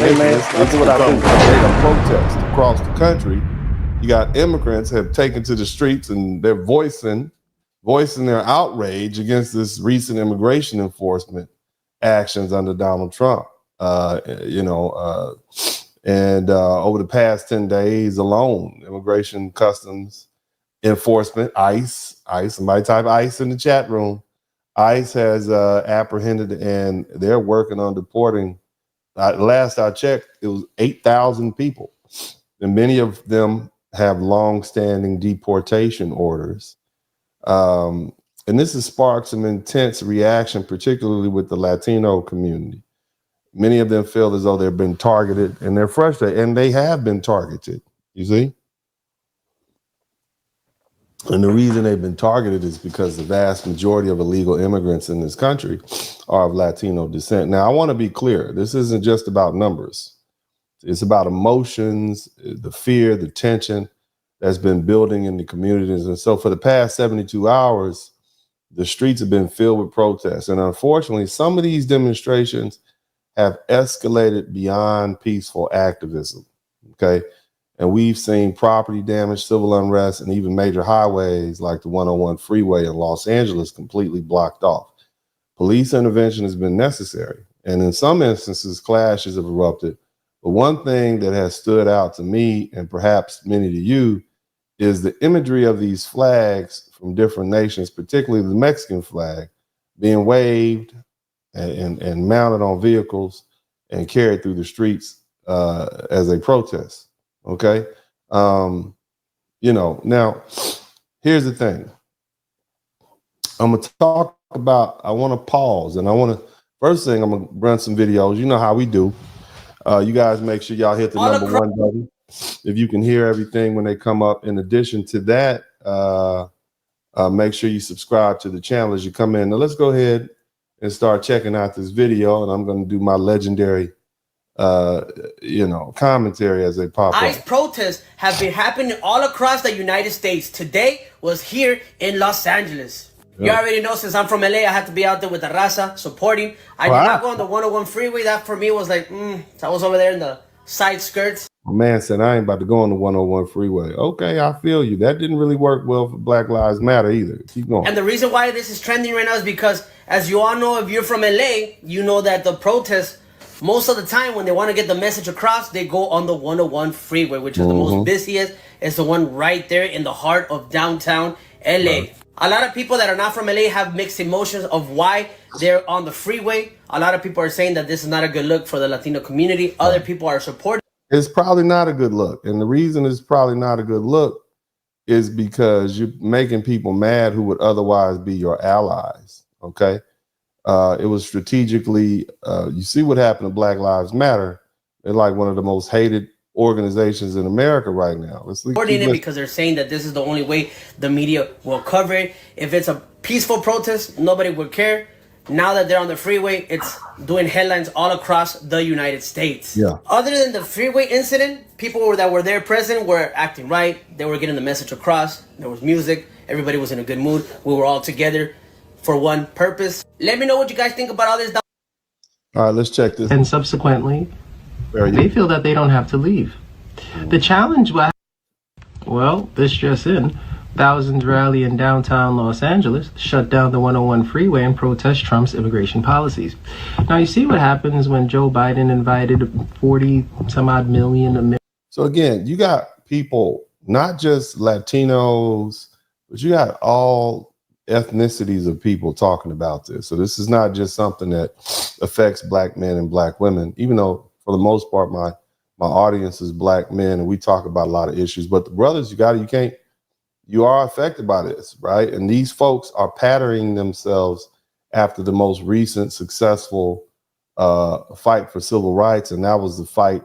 Hey making man, this. I'll It's do what I become a do. state of protest across the country. You got immigrants have taken to the streets and they're voicing their outrage against this recent immigration enforcement actions under Donald Trump. You know, and over the past 10 days alone, immigration customs enforcement, ICE, somebody type ICE in the chat room. ICE has apprehended and they're working on deporting. Last I checked, it was 8,000 people, and many of them have long-standing deportation orders. And this has sparked some intense reaction, particularly with the Latino community. Many of them feel as though they've been targeted, and they're frustrated, and they have been targeted, you see? And the reason they've been targeted is because the vast majority of illegal immigrants in this country are of Latino descent. Now, I want to be clear. This isn't just about numbers. It's about emotions, the fear, the tension that's been building in the communities. And so for the past 72 hours, the streets have been filled with protests. And unfortunately, some of these demonstrations have escalated beyond peaceful activism, okay? And we've seen property damage, civil unrest, and even major highways like the 101 freeway in Los Angeles completely blocked off. Police intervention has been necessary. And in some instances, clashes have erupted. But one thing that has stood out to me, and perhaps many to you, is the imagery of these flags from different nations, particularly the Mexican flag, being waved and mounted on vehicles and carried through the streets as a protest. Okay. You know, now here's the thing. I'm going to talk about, I want to pause and first thing, I'm going to run some videos. You know how we do. You guys make sure y'all hit the number one button if you can hear everything when they come up. In addition to that, make sure you subscribe to the channel as you come in. Now let's go ahead and start checking out this video, and I'm going to do my legendary commentary as they pop up. ICE protests have been happening all across the United States. Today was here in Los Angeles. You already know, since I'm from LA, I had to be out there with the raza supporting. I did not go on the 101 freeway. That for me was like, so I was over there in the side skirts. My man said, I ain't about to go on the 101 freeway. Okay, I feel you. That didn't really work well for Black Lives Matter either. Keep going. And the reason why this is trending right now is because, as you all know, if you're from LA, you know that the protests, most of the time when they want to get the message across, they go on the 101 freeway, which is the most busiest. It's the one right there in the heart of downtown LA. Right. A lot of people that are not from LA have mixed emotions of why they're on the freeway. A lot of people are saying that this is not a good look for the Latino community. Other people are supporting. It's probably not a good look. And the reason it's probably not a good look is because you're making people mad who would otherwise be your allies. Okay. It was strategically, you see what happened to Black Lives Matter. They're like one of the most hated organizations in America right now. Because they're saying that this is the only way the media will cover it. If it's a peaceful protest, nobody would care. Now that they're on the freeway, it's doing headlines all across the United States. Yeah. Other than the freeway incident, people that were there present were acting right. They were getting the message across. There was music. Everybody was in a good mood. We were all together for one purpose. Let me know what you guys think about all this. All right, let's check this. And subsequently, they feel that they don't have to leave. The challenge, well, this just in, thousands rally in downtown Los Angeles, shut down the 101 freeway and protest Trump's immigration policies. Now, you see what happens when Joe Biden invited 40 some odd million. So again, you got people, not just Latinos, but you got all ethnicities of people talking about this. So this is not just something that affects Black men and Black women, even though for the most part, my audience is Black men and we talk about a lot of issues. But the brothers, you are affected by this, right? And these folks are patterning themselves after the most recent successful fight for civil rights. And that was the fight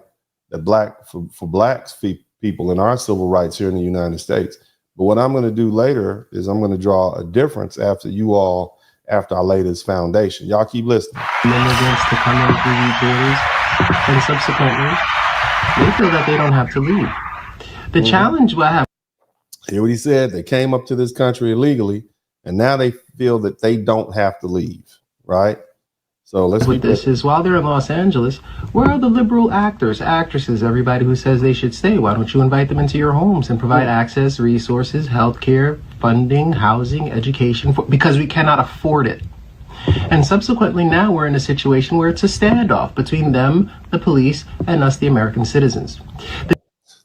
that for Black people in our civil rights here in the United States. But what I'm going to do later is I'm going to draw a difference after I lay this foundation. Y'all keep listening. Immigrants to come in through these borders, and subsequently, they feel that they don't have to leave. The challenge I have. Hear what he said? They came up to this country illegally, and now they feel that they don't have to leave, right? So let's with this is while they're in Los Angeles, where are the liberal actors, actresses, everybody who says they should stay? Why don't you invite them into your homes and provide access, resources, healthcare, funding, housing, education, because we cannot afford it. And subsequently now we're in a situation where it's a standoff between them, the police, and us, the American citizens.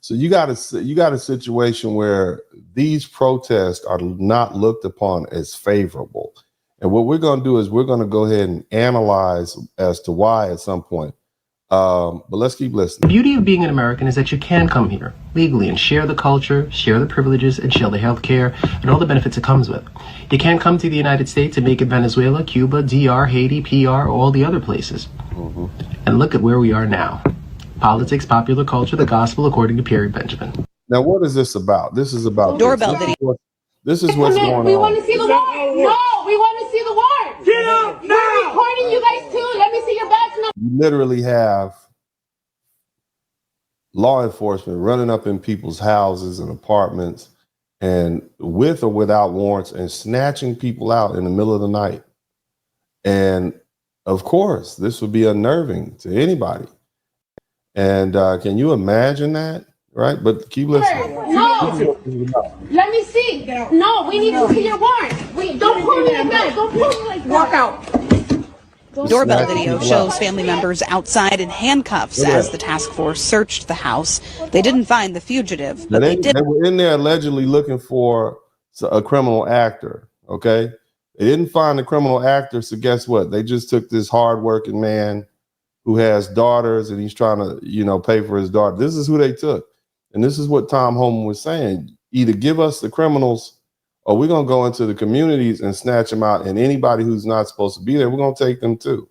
So you got a situation where these protests are not looked upon as favorable. And what we're going to do is we're going to go ahead and analyze as to why at some point. But let's keep listening. The beauty of being an American is that you can come here legally and share the culture, share the privileges, and share the health care and all the benefits it comes with. You can't come to the United States and make it Venezuela, Cuba, DR, Haiti, PR, all the other places. Mm-hmm. And look at where we are now. Politics, popular culture, the gospel, according to Perry Benjamin. Now, what is this about? This is about doorbell video. This is what's going on. We want to see the warrant. No, we want to see the warrant. Get up now. We're recording you guys too. Let me see your badge number. You literally have law enforcement running up in people's houses and apartments and with or without warrants and snatching people out in the middle of the night. And of course, this would be unnerving to anybody. And can you imagine that? Right? But keep listening. No. Let me see. No, we need to see your warrant. Don't pull me like that. Don't pull me like that. Walk out. Doorbell video shows family members outside in handcuffs as the task force searched the house. They didn't find the fugitive, but they were in there allegedly looking for a criminal actor. Okay. They didn't find the criminal actor. So guess what? They just took this hardworking man who has daughters and he's trying to, pay for his daughter. This is who they took. And this is what Tom Homan was saying. Either give us the criminals or we're going to go into the communities and snatch them out. And anybody who's not supposed to be there, we're going to take them too.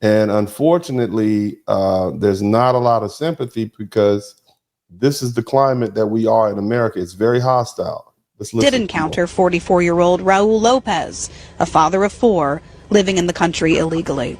And unfortunately, there's not a lot of sympathy because this is the climate that we are in America. It's very hostile. Did encounter 44-year-old Raul Lopez, a father of 4, living in the country illegally.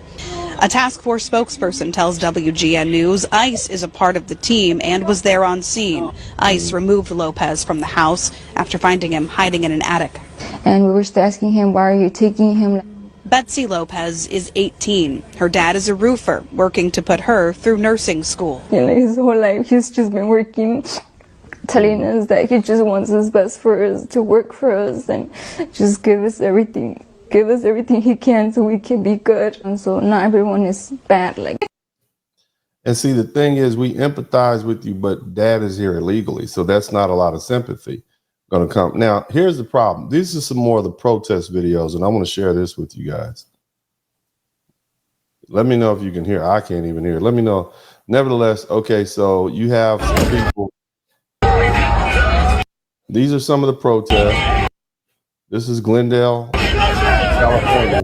A task force spokesperson tells WGN News ICE is a part of the team and was there on scene. ICE removed Lopez from the house after finding him hiding in an attic. And we were just asking him, why are you taking him? Betsy Lopez is 18. Her dad is a roofer, working to put her through nursing school. His whole life, he's just been working, telling us that he just wants his best for us, to work for us, and just give us everything. Give us everything he can so we can be good. And so not everyone is bad. And see, the thing is, we empathize with you, but dad is here illegally. So that's not a lot of sympathy going to come. Now, here's the problem. These are some more of the protest videos, and I want to share this with you guys. Let me know if you can hear. I can't even hear. Let me know. Nevertheless, okay, so you have some people. These are some of the protests. This is Glendale, California.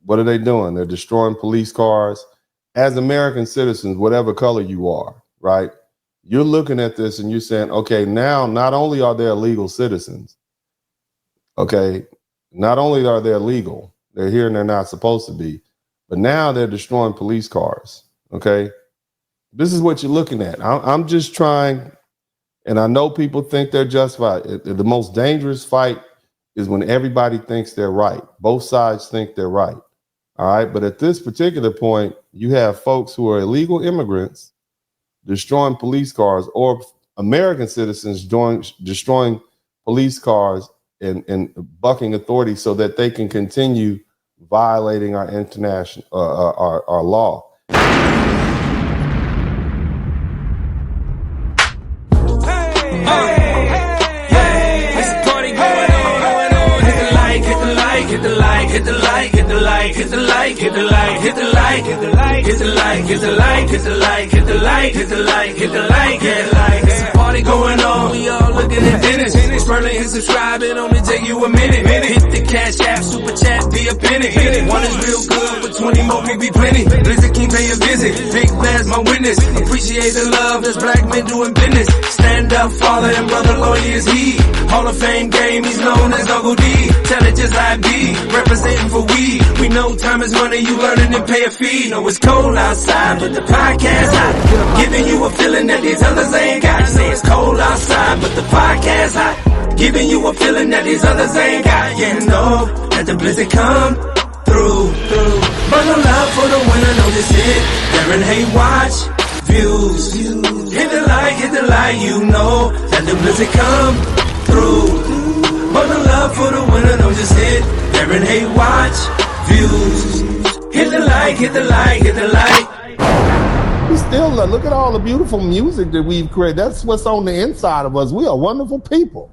What are they doing? They're destroying police cars. As American citizens, whatever color you are, right? You're looking at this and you're saying, okay, now not only are they illegal citizens, okay, not only are they illegal, they're here and they're not supposed to be, but now they're destroying police cars, okay? This is what you're looking at. I'm just trying, and I know people think they're justified. The most dangerous fight is when everybody thinks they're right. Both sides think they're right. All right. But at this particular point, you have folks who are illegal immigrants destroying police cars, or American citizens destroying police cars and bucking authority so that they can continue violating our international our law. Hit the like, hit the like, hit the like, hit the like, hit the like, hit the like, hit the like, hit the like, hit the like, hit the like, hit the like, hit the like, hit the like, hit the like. It's a party going on. We all looking at Dennis. Spurling and subscribe. It only take you a minute. Hit the cash app, super chat, be a penny. One is real good, but 20 more can be plenty. Blizzard King pay a visit. Big Blast my witness. Appreciate the love that's black men doing business. Stand up, father and brother, lawyer is he. Hall of Fame game, he's known as Uncle D. Tell it just like B. Representing for we know time is money, you learning and pay a fee. Know it's cold outside, but the podcast hot. Giving you a feeling that these others ain't got. Say it's cold outside, but the podcast hot. Giving you a feeling that these others ain't got. Yeah, know that the blizzard come through. But no love for the winner, no just hit. Darren, hey, watch, views. Hit the light, you know that the blizzard come through. But no love for the winner, no just hit. Darren, hey, watch, views. Hit the light, hit the light. We still look at all the beautiful music that we've created. That's what's on the inside of us. We are wonderful people.